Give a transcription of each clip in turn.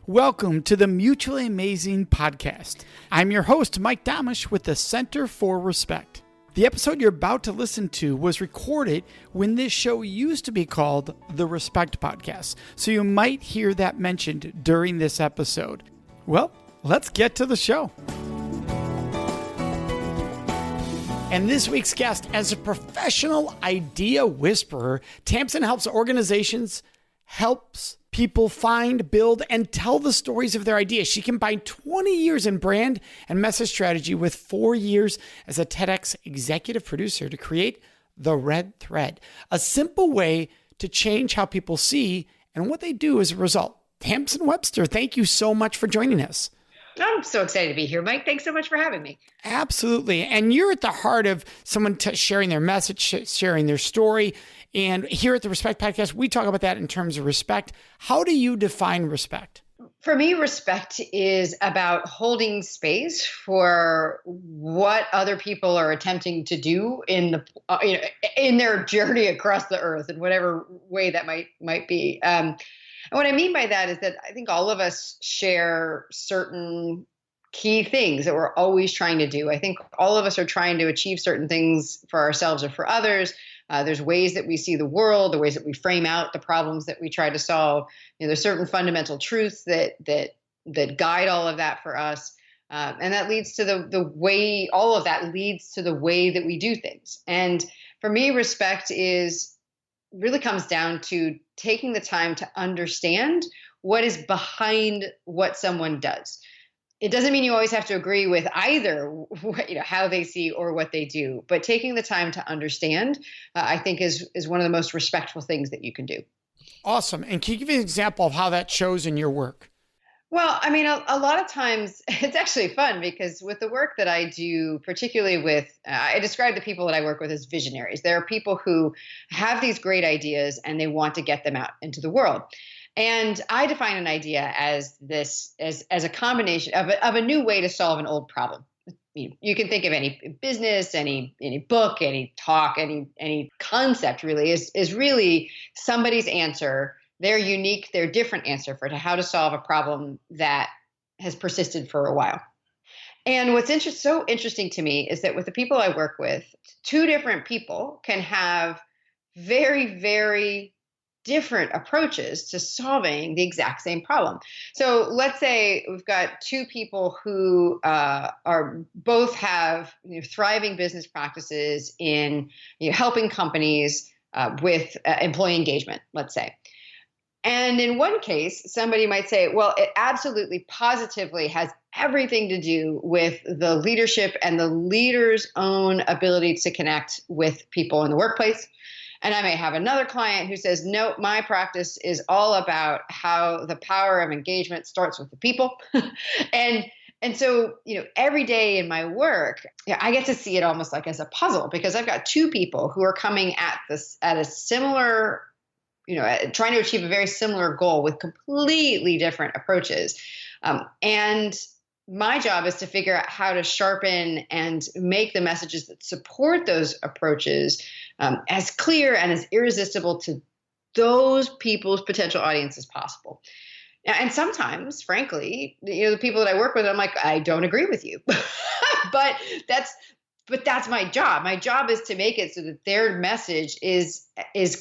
Welcome to the Mutually Amazing Podcast. I'm your host, Mike Domish with the Center for Respect. The episode you're about to listen to was recorded when this show used to be called the Respect Podcast, so you might hear that mentioned during this episode. Well, let's get to the show. And this week's guest, as a professional idea whisperer, Tamsen helps organizations, helps people find, build, and tell the stories of their ideas. She combined 20 years in brand and message strategy with 4 years as a TEDx Executive Producer to create the RedThread, a simple way to change how people see and what they do as a result. Tamsen Webster, thank you so much for joining us. I'm so excited to be here, Mike. Thanks so much for having me. Absolutely. And you're at the heart of someone sharing their message, sharing their story. And here at the Respect Podcast, we talk about that in terms of respect. How do you define respect? For me, respect is about holding space for what other people are attempting to do in their journey across the earth, in whatever way that might be. And what I mean by that is that I think all of us share certain key things that we're always trying to do. I think all of us are trying to achieve certain things for ourselves or for others. There's ways that we see the world, the ways that we frame out the problems that we try to solve. There's certain fundamental truths that guide all of that for us. And that leads to the way, all of that leads to the way that we do things. And for me, respect really comes down to taking the time to understand what is behind what someone does. It doesn't mean you always have to agree with either how they see or what they do, but taking the time to understand, I think is one of the most respectful things that you can do. Awesome. And can you give me an example of how that shows in your work? Well, I mean, a lot of times it's actually fun because with the work that I do, particularly with, I describe the people that I work with as visionaries. There are people who have these great ideas and they want to get them out into the world. And I define an idea as a combination of a new way to solve an old problem. You can think of any business, any book, any talk, any concept really is really somebody's answer, their unique, their different answer to how to solve a problem that has persisted for a while. And what's so interesting to me is that with the people I work with, two different people can have very, very different approaches to solving the exact same problem. So let's say we've got two people who both have thriving business practices in helping companies with employee engagement, let's say. And in one case, somebody might say, well, it absolutely positively has everything to do with the leadership and the leader's own ability to connect with people in the workplace. And I may have another client who says, no, my practice is all about how the power of engagement starts with the people. And so, every day in my work, I get to see it almost like as a puzzle because I've got two people who are coming at this at a similar, trying to achieve a very similar goal with completely different approaches. And my job is to figure out how to sharpen and make the messages that support those approaches as clear and as irresistible to those people's potential audience as possible. And sometimes, frankly, the people that I work with, I'm like, I don't agree with you, but that's my job. My job is to make it so that their message is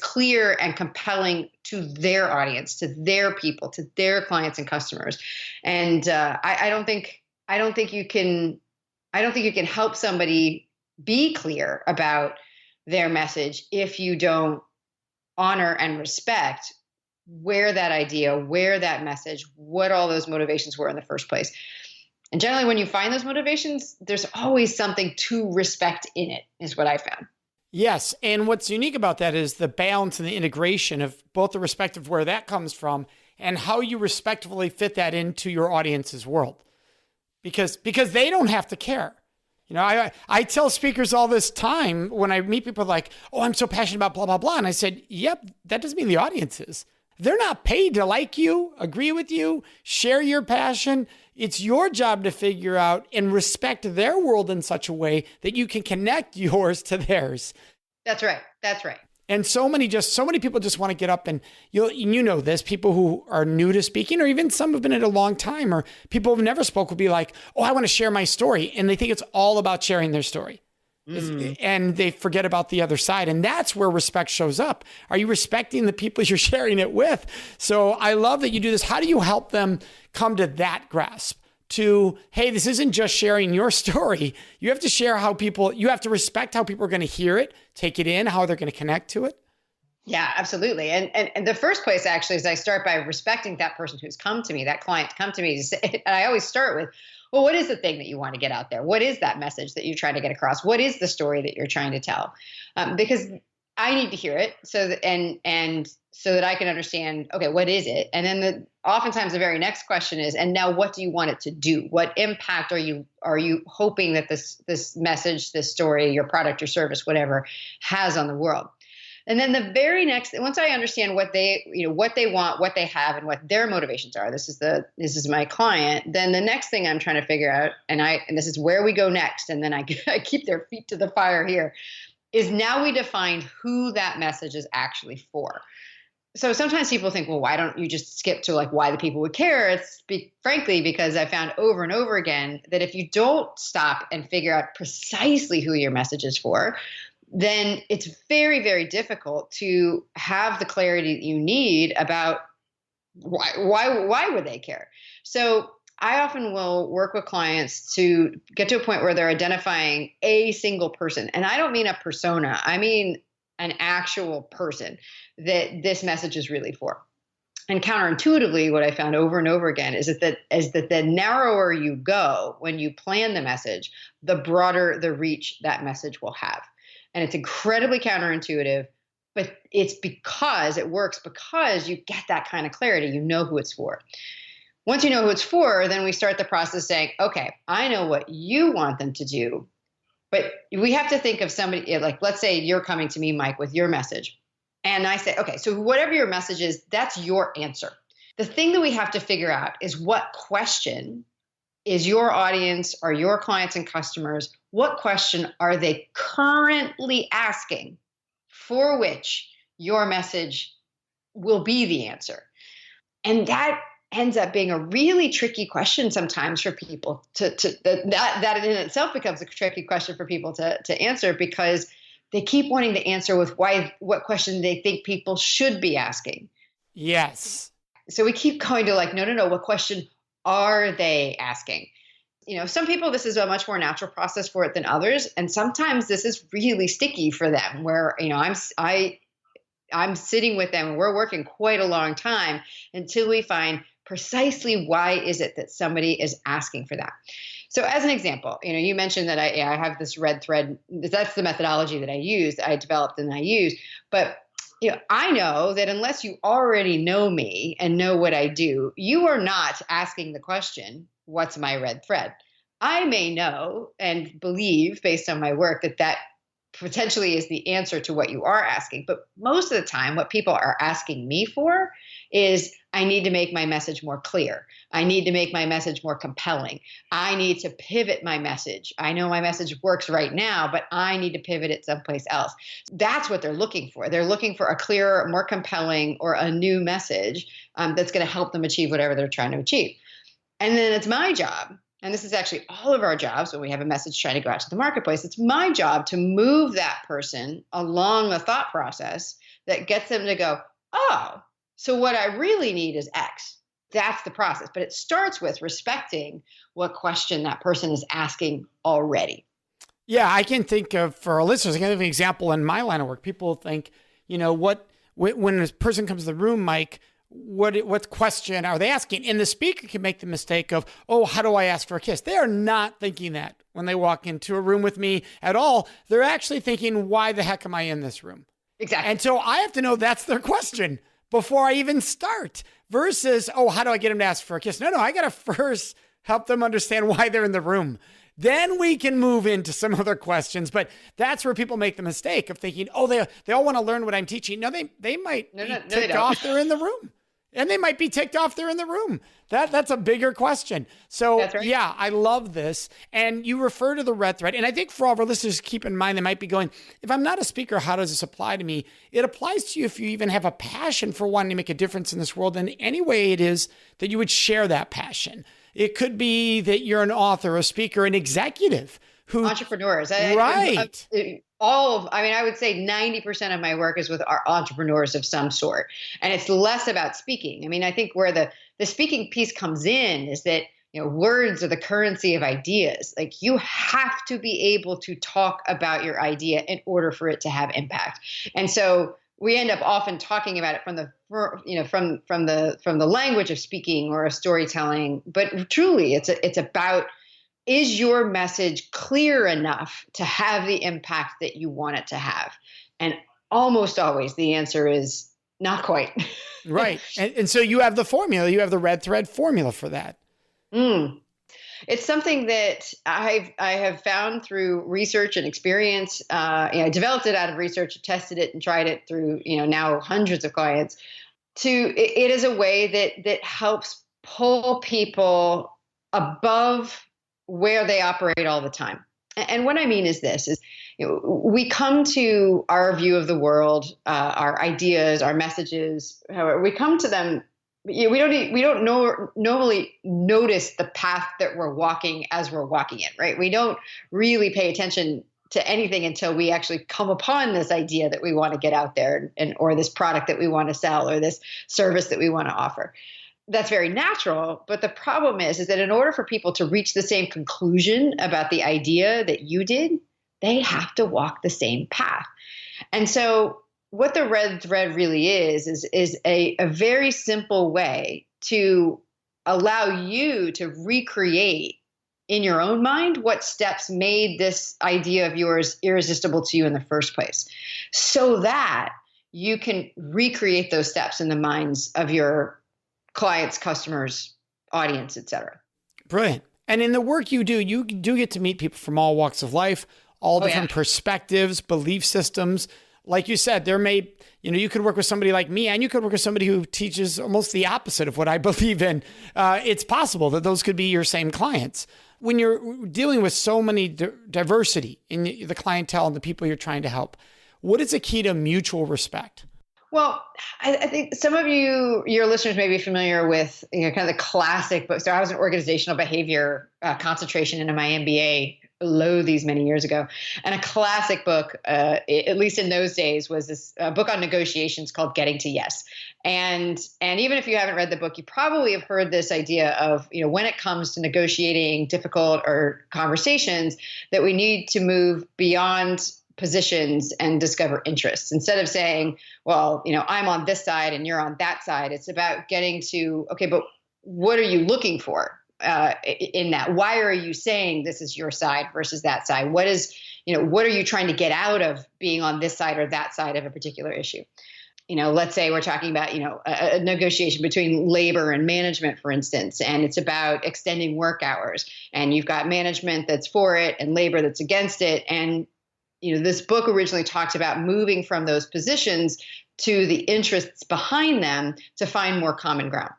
clear and compelling to their audience, to their people, to their clients and customers. And I don't think you can help somebody be clear about their message if you don't honor and respect where that idea, where that message, what all those motivations were in the first place. And generally, when you find those motivations, there's always something to respect in it, is what I found. Yes. And what's unique about that is the balance and the integration of both the respect of where that comes from and how you respectfully fit that into your audience's world. Because they don't have to care. I tell speakers all this time when I meet people like, oh, I'm so passionate about blah, blah, blah. And I said, yep, that doesn't mean the audience is. They're not paid to like you, agree with you, share your passion. It's your job to figure out and respect their world in such a way that you can connect yours to theirs. That's right. That's right. And so many people just want to get up and you know this, people who are new to speaking, or even some have been at a long time, or people who've never spoke will be like, oh, I want to share my story. And they think it's all about sharing their story. And they forget about the other side. And that's where respect shows up. Are you respecting the people you're sharing it with? So I love that you do this. How do you help them come to that grasp? To, hey, this isn't just sharing your story. You have to share you have to respect how people are going to hear it, take it in, how they're going to connect to it. Yeah, absolutely. And the first place actually is I start by respecting that person who's come to me, that client come to me to say, and I always start with, well, what is the thing that you want to get out there? What is that message that you're trying to get across? What is the story that you're trying to tell? Because I need to hear it so that I can understand, okay, what is it? And then oftentimes the very next question is, and now what do you want it to do? What impact are you hoping that this message, this story, your product or service, whatever, has on the world? And then the very next, once I understand what they want, what they have, and what their motivations are, this is my client, then the next thing I'm trying to figure out, and this is where we go next, and then I keep their feet to the fire here, is now we define who that message is actually for. So sometimes people think, well, why don't you just skip to like why the people would care? It's frankly because I found over and over again that if you don't stop and figure out precisely who your message is for, then it's very, very difficult to have the clarity that you need about why would they care. So I often will work with clients to get to a point where they're identifying a single person. And I don't mean a persona. I mean an actual person that this message is really for. And counterintuitively, what I found over and over again is that the narrower you go when you plan the message, the broader the reach that message will have. And it's incredibly counterintuitive, but it's because it works because you get that kind of clarity. You know who it's for. Once you know who it's for, then we start the process saying, okay, I know what you want them to do, but we have to think of somebody, like, let's say you're coming to me, Mike, with your message. And I say, okay, so whatever your message is, that's your answer. The thing that we have to figure out is what question is your audience or your clients and customers, what question are they currently asking for which your message will be the answer? And that ends up being a really tricky question sometimes for people that in itself becomes a tricky question for people to answer because they keep wanting to answer with what question they think people should be asking. Yes. So we keep going to like, no, what question are they asking? Some people, this is a much more natural process for it than others. And sometimes this is really sticky for them where, I'm sitting with them and we're working quite a long time until we find precisely why is it that somebody is asking for that. So as an example, you mentioned that I have this red thread. That's the methodology that I developed and I use. But I know that unless you already know me and know what I do, you are not asking the question, what's my red thread? I may know and believe based on my work that potentially is the answer to what you are asking. But most of the time, what people are asking me for is I need to make my message more clear. I need to make my message more compelling. I need to pivot my message. I know my message works right now, but I need to pivot it someplace else. That's what they're looking for. They're looking for a clearer, more compelling, or a new message that's going to help them achieve whatever they're trying to achieve. And then it's my job, and this is actually all of our jobs when we have a message trying to go out to the marketplace, it's my job to move that person along the thought process that gets them to go, oh, so what I really need is X. That's the process. But it starts with respecting what question that person is asking already. Yeah, I can think of, for our listeners, I can give an example in my line of work. People think, when a person comes to the room, Mike, what question are they asking? And the speaker can make the mistake of, oh, how do I ask for a kiss? They are not thinking that when they walk into a room with me at all. They're actually thinking, why the heck am I in this room? Exactly. And so I have to know that's their question before I even start versus, oh, how do I get them to ask for a kiss? No, I got to first help them understand why they're in the room. Then we can move into some other questions. But that's where people make the mistake of thinking, oh, they all want to learn what I'm teaching. No, they might be ticked off they're in the room. And they might be ticked off they're in the room. That's a bigger question. So That's right. yeah, I love this. And you refer to the red thread. And I think for all of our listeners, keep in mind, they might be going, if I'm not a speaker, how does this apply to me? It applies to you if you even have a passion for wanting to make a difference in this world in any way it is that you would share that passion. It could be that you're an author, a speaker, an executive who entrepreneurs. Right. I would say 90% of my work is with our entrepreneurs of some sort. And it's less about speaking. I mean, I think where the speaking piece comes in is that, words are the currency of ideas. Like, you have to be able to talk about your idea in order for it to have impact. And so we end up often talking about it from the language of speaking or of storytelling. But truly, it's about, is your message clear enough to have the impact that you want it to have? And almost always the answer is not quite. Right. And so you have the formula, you have the red thread formula for that. It's something that I have found through research and experience. I developed it out of research, tested it and tried it through, now hundreds of clients. It is a way that helps pull people above where they operate all the time. And what I mean is this, we come to our view of the world, our ideas, our messages, however, we come to them. We don't normally notice the path that we're walking as we're walking it, right? We don't really pay attention to anything until we actually come upon this idea that we want to get out there or this product that we want to sell or this service that we want to offer. That's very natural. But the problem is that in order for people to reach the same conclusion about the idea that you did, they have to walk the same path. And so what the red thread really is a very simple way to allow you to recreate in your own mind what steps made this idea of yours irresistible to you in the first place, so that you can recreate those steps in the minds of your clients, customers, audience, et cetera. Brilliant. And in the work you do get to meet people from all walks of life, all different perspectives, belief systems. Like you said, you could work with somebody like me, and you could work with somebody who teaches almost the opposite of what I believe in. It's possible that those could be your same clients. When you're dealing with so many diversity in the clientele and the people you're trying to help, what is the key to mutual respect? Well, I think some of your listeners may be familiar with kind of the classic book. So I was an organizational behavior concentration into my MBA these many years ago. And a classic book, at least in those days, was this book on negotiations called Getting to Yes. And even if you haven't read the book, you probably have heard this idea of, when it comes to negotiating difficult or conversations, that we need to move beyond positions and discover interests. Instead of saying, well, I'm on this side and you're on that side, it's about getting to, okay, but what are you looking for in that? Why are you saying this is your side versus that side? What are you trying to get out of being on this side or that side of a particular issue? Let's say we're talking about, a negotiation between labor and management, for instance, and it's about extending work hours, and you've got management that's for it and labor that's against it. And this book originally talked about moving from those positions to the interests behind them to find more common ground.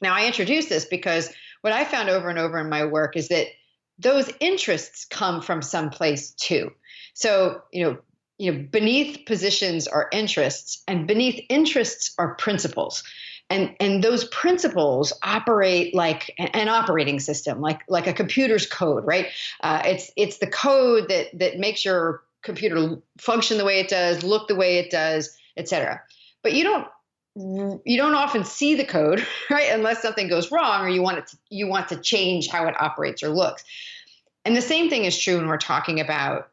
Now, I introduced this because what I found over and over in my work is that those interests come from someplace too. So, beneath positions are interests, and beneath interests are principles. And those principles operate like an operating system, like a computer's code, right? It's the code that makes your computer function the way it does, look the way it does, et cetera. But you don't often see the code, right? Unless something goes wrong or you want to change how it operates or looks. And the same thing is true when we're talking about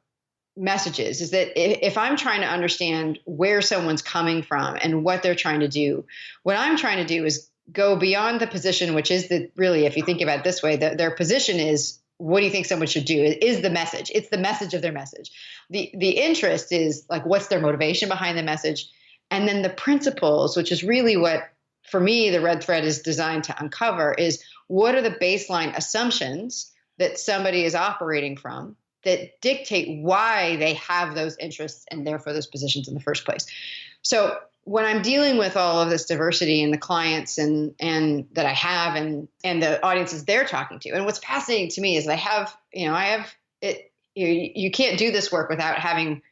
messages, is that if I'm trying to understand where someone's coming from and what they're trying to do, what I'm trying to do is go beyond the position, which is really, if you think about it this way, their position is, what do you think someone should do? Is the message. It's the message of their message. The interest is like, what's their motivation behind the message? And then the principles, which is really what, for me, the red thread is designed to uncover, is what are the baseline assumptions that somebody is operating from that dictate why they have those interests and therefore those positions in the first place. So when I'm dealing with all of this diversity and the clients and that I have and the audiences they're talking to, and what's fascinating to me is that I have it. You can't do this work without having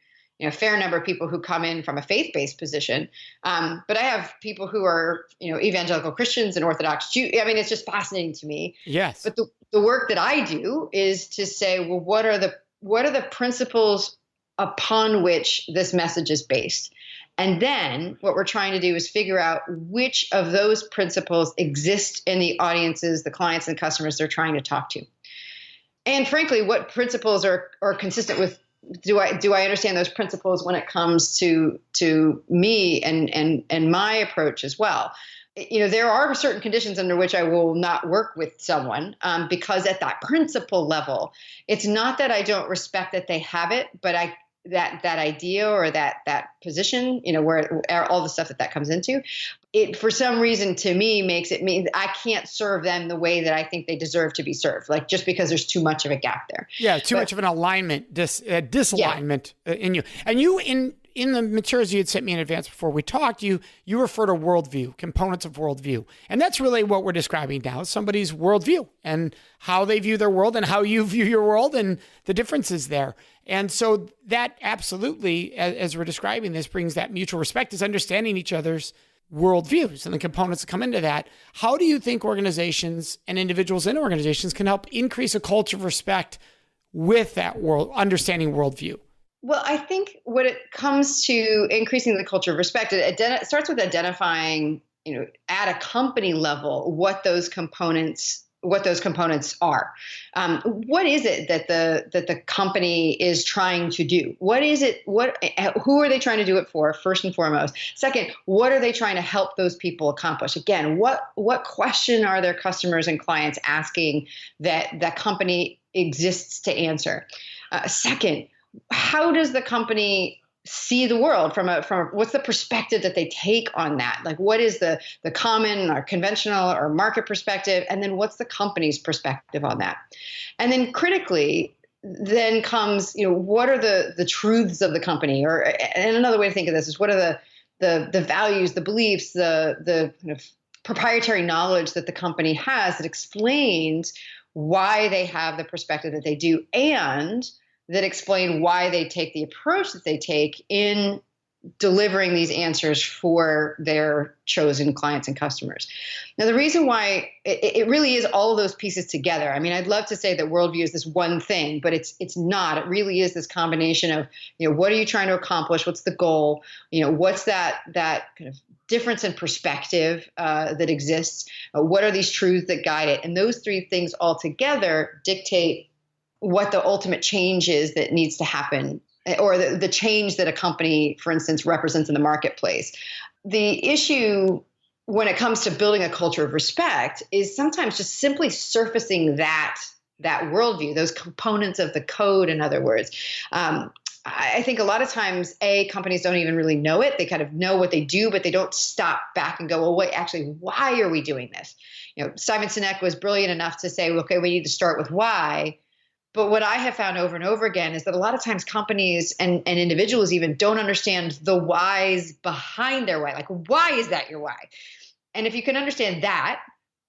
a fair number of people who come in from a faith-based position. But I have people who are, evangelical Christians and Orthodox Jews. I mean, it's just fascinating to me. Yes. But the work that I do is to say, well, what are the principles upon which this message is based? And then what we're trying to do is figure out which of those principles exist in the audiences, the clients and customers they're trying to talk to. And frankly, what principles are consistent with, do I understand those principles when it comes to me and my approach as well? There are certain conditions under which I will not work with someone because at that principle level, it's not that I don't respect that they have it, but that idea or that position, where all the stuff that comes into it, for some reason to me makes it mean I can't serve them the way that I think they deserve to be served, like just because there's too much of a gap there. Yeah, too much of an alignment, disalignment in you. And you, in the materials you had sent me in advance before we talked, you refer to worldview, components of worldview. And that's really what we're describing now, somebody's worldview and how they view their world and how you view your world and the differences there. And so that absolutely, as we're describing this, brings that mutual respect, is understanding each other's worldviews and the components that come into that. How do you think organizations and individuals in organizations can help increase a culture of respect with that understanding worldview? Well, I think when it comes to increasing the culture of respect, it starts with identifying, at a company level, what those components are. What is it that the company is trying to do? What is it? Who are they trying to do it for? First and foremost. Second, what are they trying to help those people accomplish? Again, what question are their customers and clients asking that that company exists to answer? Second, how does the company see the world from what's the perspective that they take on that? Like, what is the common or conventional or market perspective? And then what's the company's perspective on that? And then critically, then comes, what are the truths of the company? And another way to think of this is, what are the values, the beliefs, the kind of proprietary knowledge that the company has that explains why they have the perspective that they do, and that explain why they take the approach that they take in delivering these answers for their chosen clients and customers. Now, the reason why it really is all of those pieces together. I mean, I'd love to say that worldview is this one thing, but it's not. It really is this combination of, what are you trying to accomplish? What's the goal? What's that kind of difference in perspective that exists? What are these truths that guide it? And those three things all together dictate what the ultimate change is that needs to happen, or the change that a company, for instance, represents in the marketplace. The issue when it comes to building a culture of respect is sometimes just simply surfacing that worldview, those components of the code, in other words. I think a lot of times, companies don't even really know it. They kind of know what they do, but they don't stop back and go, well, wait, actually, why are we doing this? Simon Sinek was brilliant enough to say, okay, we need to start with why. But what I have found over and over again is that a lot of times companies and individuals even don't understand the whys behind their why. Like, why is that your why? And if you can understand that,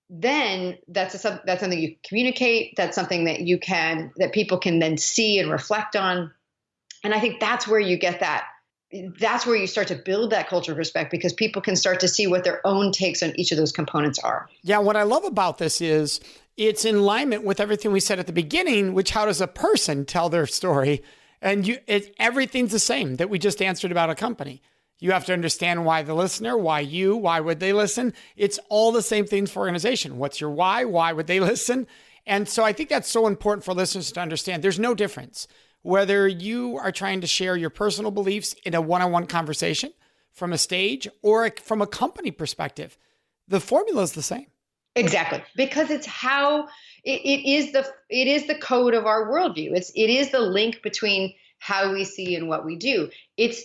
then that's something you communicate. That's something that people can then see and reflect on. And I think that's where you get that. That's where you start to build that culture of respect, because people can start to see what their own takes on each of those components are. Yeah, what I love about this is it's in alignment with everything we said at the beginning, which how does a person tell their story? And everything's the same that we just answered about a company. You have to understand why the listener, why would they listen? It's all the same things for organization. What's your why? Why would they listen? And so I think that's so important for listeners to understand. There's no difference whether you are trying to share your personal beliefs in a one-on-one conversation from a stage or from a company perspective. The formula is the same. Exactly, because it's how it is the code of our worldview. It is the link between how we see and what we do. It's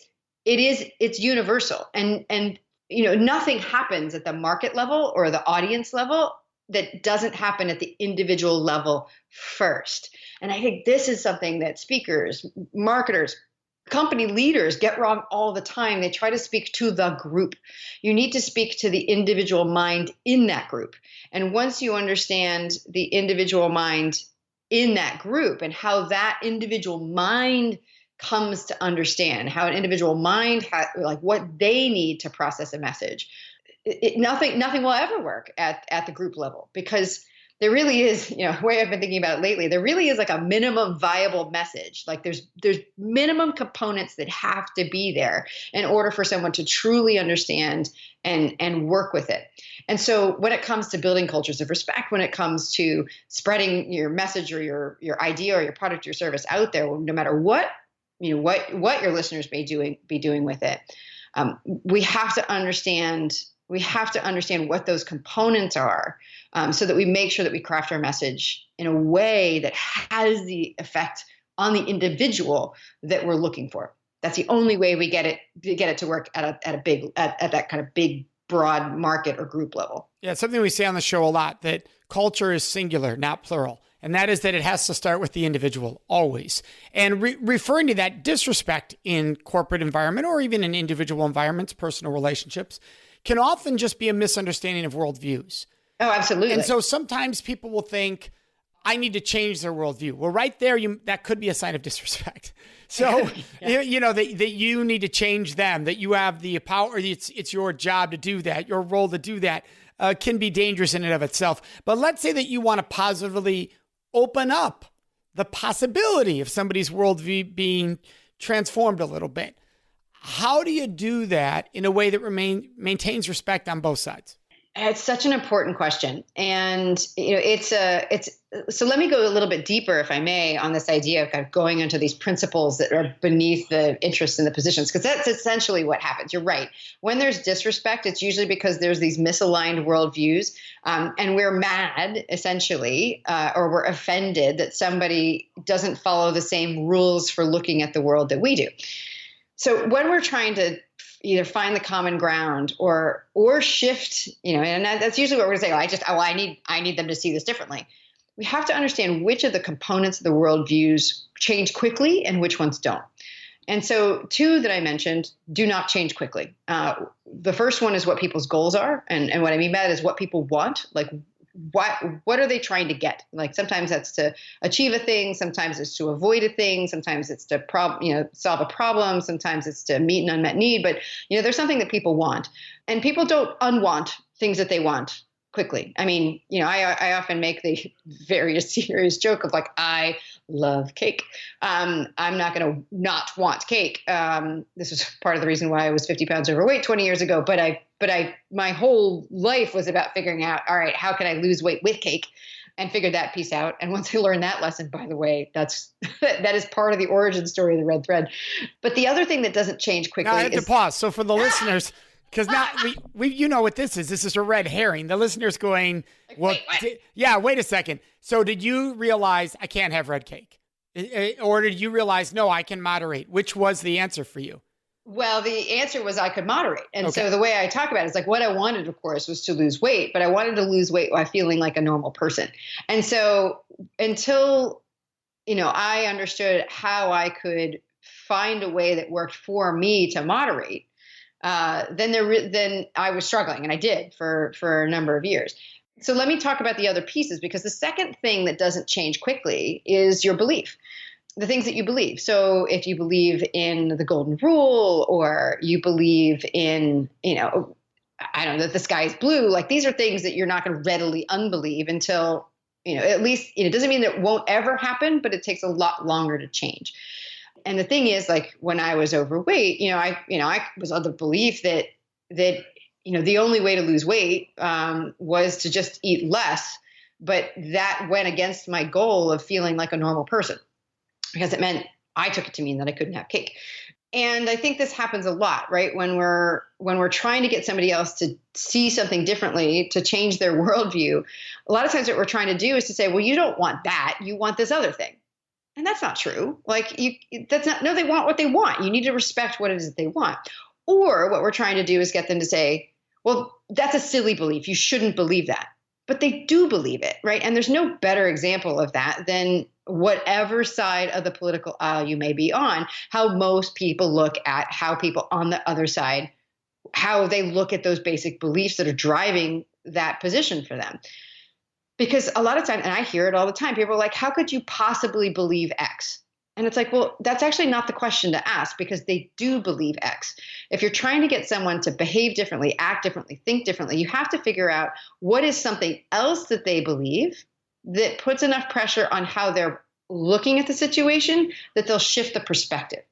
universal, and nothing happens at the market level or the audience level that doesn't happen at the individual level first. And I think this is something that speakers, marketers, company leaders get wrong all the time. They try to speak to the group. You need to speak to the individual mind in that group. And once you understand the individual mind in that group and how that individual mind comes to understand, how an individual mind like what they need to process a message, nothing will ever work at the group level, because there really is, the way I've been thinking about it lately, there really is like a minimum viable message. Like there's minimum components that have to be there in order for someone to truly understand and work with it. And so when it comes to building cultures of respect, when it comes to spreading your message or your idea or your product or your service out there, no matter what your listeners may be doing with it, we have to understand what those components are, so that we make sure that we craft our message in a way that has the effect on the individual that we're looking for. That's the only way we get it to work at that kind of big, broad market or group level. Yeah, it's something we say on the show a lot, that culture is singular, not plural. And that is that it has to start with the individual always. And referring to that, disrespect in corporate environment or even in individual environments, personal relationships, can often just be a misunderstanding of worldviews. Oh, absolutely. And so sometimes people will think, I need to change their worldview. Well, right there, that could be a sign of disrespect. So, yeah. that you need to change them, that you have the power, it's your job to do that, your role to do that, can be dangerous in and of itself. But let's say that you want to positively open up the possibility of somebody's worldview being transformed a little bit. How do you do that in a way that maintains respect on both sides? It's such an important question. And, so let me go a little bit deeper, if I may, on this idea of kind of going into these principles that are beneath the interest in the positions, because that's essentially what happens. You're right. When there's disrespect, it's usually because there's these misaligned worldviews, and we're mad, essentially, or we're offended that somebody doesn't follow the same rules for looking at the world that we do. So when we're trying to either find the common ground or shift, and that's usually what we're going to say. I need them to see this differently. We have to understand which of the components of the worldviews change quickly and which ones don't. And so two that I mentioned do not change quickly. The first one is what people's goals are. And what I mean by that is what people want. Like what are they trying to get? Like sometimes that's to achieve a thing. Sometimes it's to avoid a thing. Sometimes it's to solve a problem. Sometimes it's to meet an unmet need. But, there's something that people want, and people don't unwant things that they want quickly. I mean, I often make the very serious joke of like, I love cake. I'm not going to not want cake. This was part of the reason why I was 50 pounds overweight 20 years ago. But my whole life was about figuring out, all right, how can I lose weight with cake? And figured that piece out. And once I learned that lesson, by the way, that is part of the origin story of the Red Thread. But the other thing that doesn't change quickly now I have to pause. So for the listeners, because now we what this is. This is a red herring. The listener's going, well, wait a second. So did you realize I can't have red cake? Or did you realize, no, I can moderate? Which was the answer for you? Well, the answer was I could moderate. And so the way I talk about it is like what I wanted, of course, was to lose weight, but I wanted to lose weight while feeling like a normal person. And so until, I understood how I could find a way that worked for me to moderate, then I was struggling, and I did for a number of years. So let me talk about the other pieces, because the second thing that doesn't change quickly is your belief. The things that you believe. So if you believe in the golden rule, or you believe in, that the sky is blue, like these are things that you're not going to readily unbelieve until, at least, it doesn't mean that it won't ever happen, but it takes a lot longer to change. And the thing is, like when I was overweight, I was of the belief that the only way to lose weight was to just eat less. But that went against my goal of feeling like a normal person, because it meant I took it to mean that I couldn't have cake. And I think this happens a lot, right? When we're trying to get somebody else to see something differently, to change their worldview, a lot of times what we're trying to do is to say, well, you don't want that, you want this other thing. And that's not true. They want what they want. You need to respect what it is that they want. Or what we're trying to do is get them to say, well, that's a silly belief. You shouldn't believe that. but they do believe it, right? And there's no better example of that than whatever side of the political aisle you may be on, how most people look at how people on the other side, how they look at those basic beliefs that are driving that position for them. Because a lot of times, and I hear it all the time, people are like, how could you possibly believe X? And it's like, well, that's actually not the question to ask, because they do believe X. If you're trying to get someone to behave differently, act differently, think differently, you have to figure out what is something else that they believe that puts enough pressure on how they're looking at the situation that they'll shift the perspective.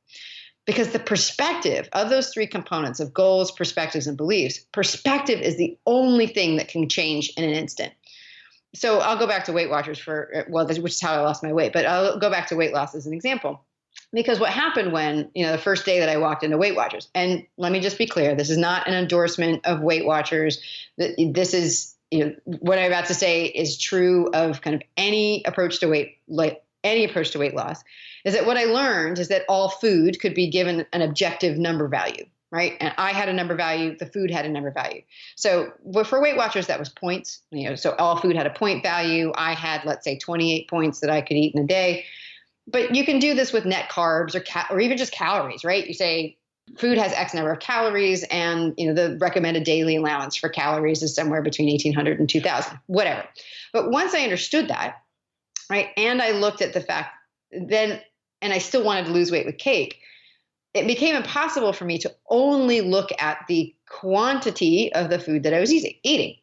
Because the perspective of those three components of goals, perspectives, and beliefs, perspective is the only thing that can change in an instant. So I'll go back to Weight Watchers which is how I lost my weight, but I'll go back to weight loss as an example. Because what happened when, the first day that I walked into Weight Watchers, and let me just be clear, this is not an endorsement of Weight Watchers. This is, what I'm about to say is true of kind of any approach to weight loss, is that what I learned is that all food could be given an objective number value. Right. And I had a number value. The food had a number value. So for Weight Watchers, that was points. So all food had a point value. I had, let's say, 28 points that I could eat in a day. But you can do this with net carbs or even just calories, right? You say food has X number of calories, and the recommended daily allowance for calories is somewhere between 1,800 and 2,000, whatever. But once I understood that, right, and I looked at the fact then, and I still wanted to lose weight with cake, it became impossible for me to only look at the quantity of the food that I was eating.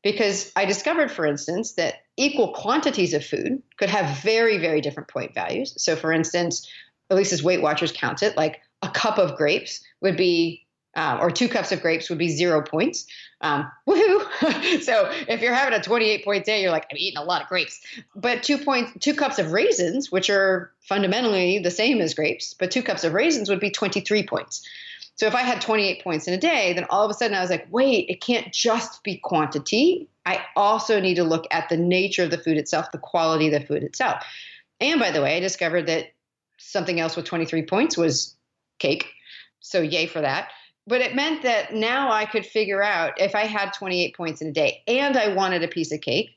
Because I discovered, for instance, that equal quantities of food could have very, very different point values. So for instance, at least as Weight Watchers count it, like a cup of grapes would be, or 2 cups of grapes would be 0 points. Woohoo! So if you're having a 28-point day, you're like, I'm eating a lot of grapes. But 2 cups of raisins, which are fundamentally the same as grapes, but 2 cups of raisins would be 23 points. So if I had 28 points in a day, then all of a sudden I was like, wait, it can't just be quantity. I also need to look at the nature of the food itself, the quality of the food itself. And by the way, I discovered that something else with 23 points was cake. So yay for that. But it meant that now I could figure out, if I had 28 points in a day and I wanted a piece of cake,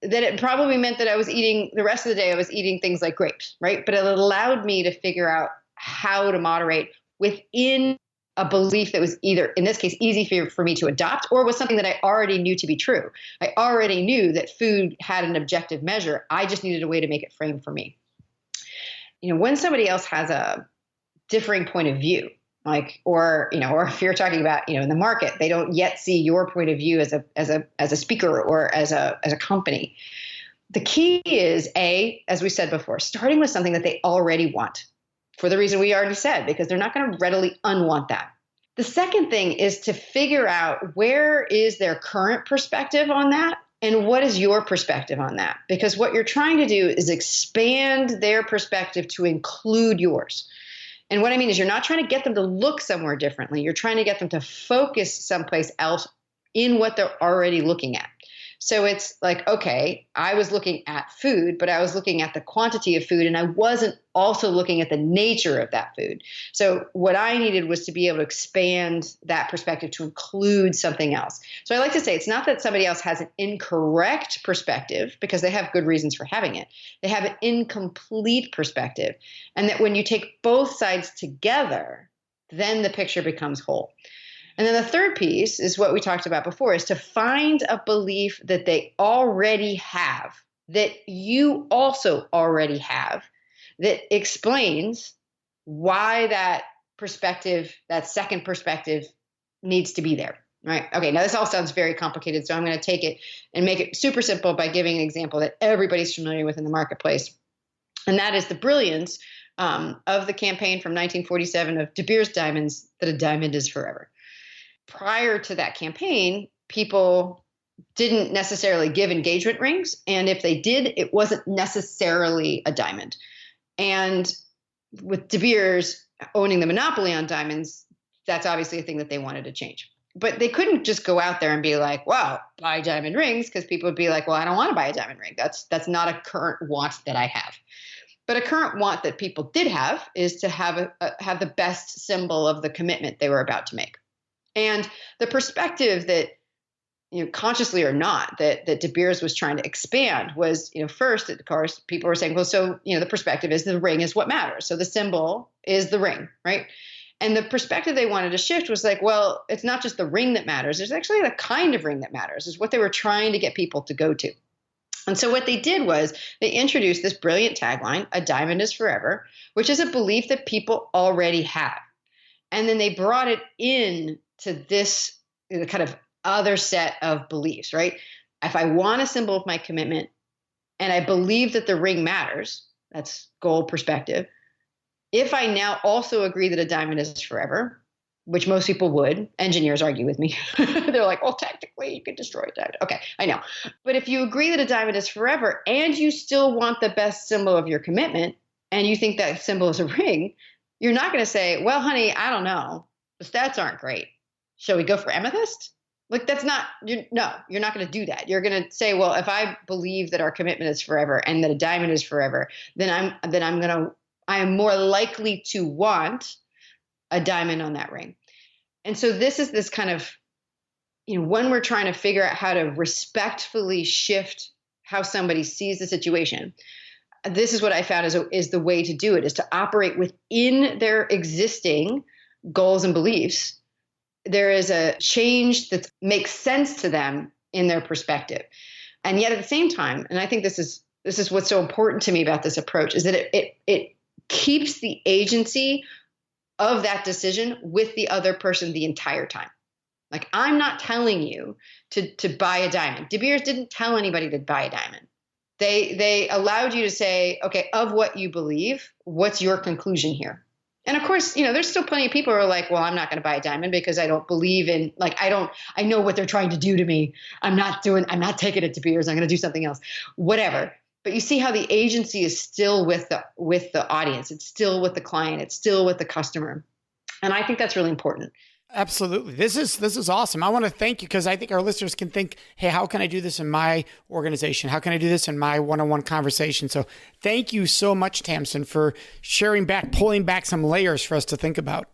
that it probably meant that I was eating, the rest of the day, I was eating things like grapes, right? But it allowed me to figure out how to moderate within a belief that was either, in this case, easy for me to adopt, or was something that I already knew to be true. I already knew that food had an objective measure. I just needed a way to make it frame for me. When somebody else has a differing point of view, or if you're talking about, in the market, they don't yet see your point of view as a speaker or as a company. The key is, as we said before, starting with something that they already want, for the reason we already said, because they're not going to readily unwant that. The second thing is to figure out where is their current perspective on that and what is your perspective on that? Because what you're trying to do is expand their perspective to include yours. And what I mean is, you're not trying to get them to look somewhere differently. You're trying to get them to focus someplace else in what they're already looking at. So it's like, okay, I was looking at food, but I was looking at the quantity of food, and I wasn't also looking at the nature of that food. So what I needed was to be able to expand that perspective to include something else. So I like to say, it's not that somebody else has an incorrect perspective, because they have good reasons for having it. They have an incomplete perspective. And that when you take both sides together, then the picture becomes whole. And then the third piece is what we talked about before, is to find a belief that they already have, that you also already have, that explains why that perspective, that second perspective, needs to be there, right? Okay, now this all sounds very complicated, so I'm going to take it and make it super simple by giving an example that everybody's familiar with in the marketplace. And that is the brilliance of the campaign from 1947 of De Beers diamonds, that a diamond is forever. Prior to that campaign, people didn't necessarily give engagement rings. And if they did, it wasn't necessarily a diamond. And with De Beers owning the monopoly on diamonds, that's obviously a thing that they wanted to change. But they couldn't just go out there and be like, wow, buy diamond rings, because people would be like, well, I don't want to buy a diamond ring. That's not a current want that I have. But a current want that people did have is to have the best symbol of the commitment they were about to make. And the perspective that consciously or not, that De Beers was trying to expand was, first, of course, people were saying, well, so, the perspective is the ring is what matters. So the symbol is the ring, right? And the perspective they wanted to shift was like, well, it's not just the ring that matters. There's actually the kind of ring that matters, is what they were trying to get people to go to. And so what they did was they introduced this brilliant tagline, "A diamond is forever," which is a belief that people already have. And then they brought it in to this kind of other set of beliefs, right? If I want a symbol of my commitment and I believe that the ring matters, that's goal perspective. If I now also agree that a diamond is forever, which most people would, engineers argue with me. They're like, well, technically you could destroy a diamond. Okay, I know. But if you agree that a diamond is forever and you still want the best symbol of your commitment and you think that symbol is a ring, you're not going to say, well, honey, I don't know. The stats aren't great. Shall we go for amethyst? Like, that's not, no, you're not going to do that. You're going to say, well, if I believe that our commitment is forever and that a diamond is forever, then I am more likely to want a diamond on that ring. And so this is this kind of, when we're trying to figure out how to respectfully shift how somebody sees the situation, this is what I found is the way to do it, is to operate within their existing goals and beliefs. There is a change that makes sense to them in their perspective. And yet at the same time, and I think this is what's so important to me about this approach, is that it keeps the agency of that decision with the other person the entire time. Like, I'm not telling you to buy a diamond. De Beers didn't tell anybody to buy a diamond. They allowed you to say, okay, of what you believe, what's your conclusion here? And of course, there's still plenty of people who are like, well, I'm not going to buy a diamond because I don't believe in, I know what they're trying to do to me. I'm not taking it to Beers. I'm going to do something else, whatever. But you see how the agency is still with the audience. It's still with the client. It's still with the customer. And I think that's really important. Absolutely. This is awesome. I want to thank you because I think our listeners can think, hey, how can I do this in my organization? How can I do this in my one-on-one conversation? So thank you so much, Tamsen, for pulling back some layers for us to think about.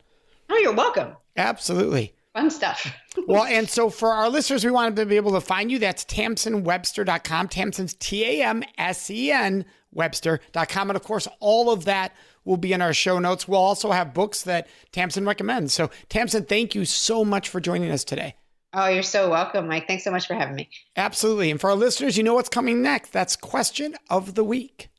Oh, you're welcome. Absolutely. Fun stuff. Well, and so for our listeners, we wanted to be able to find you. That's TamsenWebster.com. Tamsen's TAMSEN Webster.com. And of course, all of that will be in our show notes. We'll also have books that Tamsen recommends. So Tamsen, thank you so much for joining us today. Oh, you're so welcome, Mike. Thanks so much for having me. Absolutely. And for our listeners, you know what's coming next. That's Question of the Week.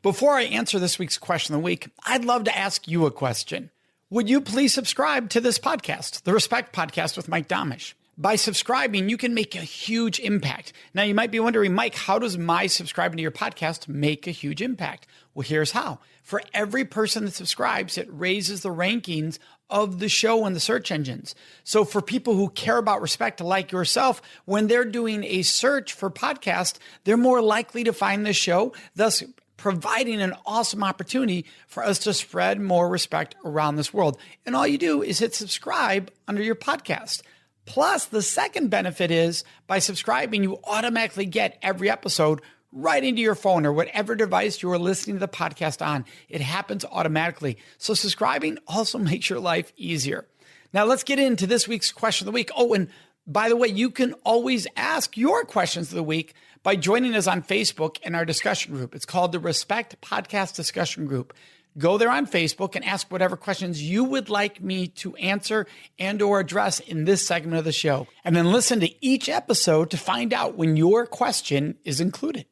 Before I answer this week's Question of the Week, I'd love to ask you a question. Would you please subscribe to this podcast, the Respect Podcast with Mike Domish? By subscribing, you can make a huge impact. Now, you might be wondering, Mike, how does my subscribing to your podcast make a huge impact? Well, here's how. For every person that subscribes, it raises the rankings of the show in the search engines. So for people who care about respect like yourself, when they're doing a search for podcast, they're more likely to find the show, thus providing an awesome opportunity for us to spread more respect around this world. And all you do is hit subscribe under your podcast. Plus, the second benefit is by subscribing, you automatically get every episode right into your phone or whatever device you are listening to the podcast on. It happens automatically. So subscribing also makes your life easier. Now let's get into this week's Question of the Week. Oh, and by the way, you can always ask your questions of the week by joining us on Facebook in our discussion group. It's called the Respect Podcast Discussion Group. Go there on Facebook and ask whatever questions you would like me to answer and or address in this segment of the show. And then listen to each episode to find out when your question is included.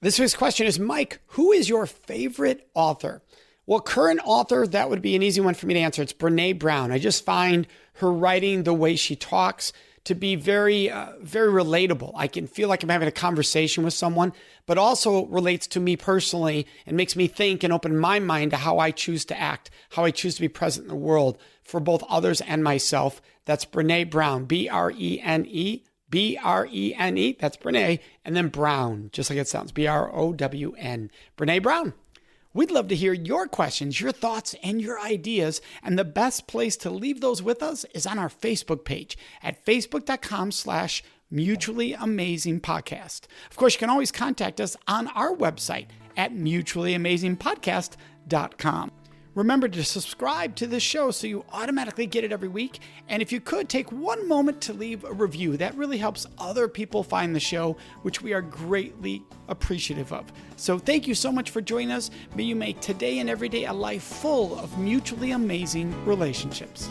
This week's question is, Mike, who is your favorite author? Well, current author, that would be an easy one for me to answer. It's Brené Brown. I just find her writing, the way she talks, to be very, very relatable. I can feel like I'm having a conversation with someone, but also relates to me personally and makes me think and open my mind to how I choose to act, how I choose to be present in the world for both others and myself. That's Brené Brown, B-R-E-N-E, B-R-E-N-E. That's Brené. And then Brown, just like it sounds, B-R-O-W-N. Brené Brown. We'd love to hear your questions, your thoughts, and your ideas. And the best place to leave those with us is on our Facebook page at facebook.com/Mutually Amazing Podcast. Of course, you can always contact us on our website at mutuallyamazingpodcast.com. Remember to subscribe to this show so you automatically get it every week. And if you could, take one moment to leave a review. That really helps other people find the show, which we are greatly appreciative of. So thank you so much for joining us. May you make today and every day a life full of mutually amazing relationships.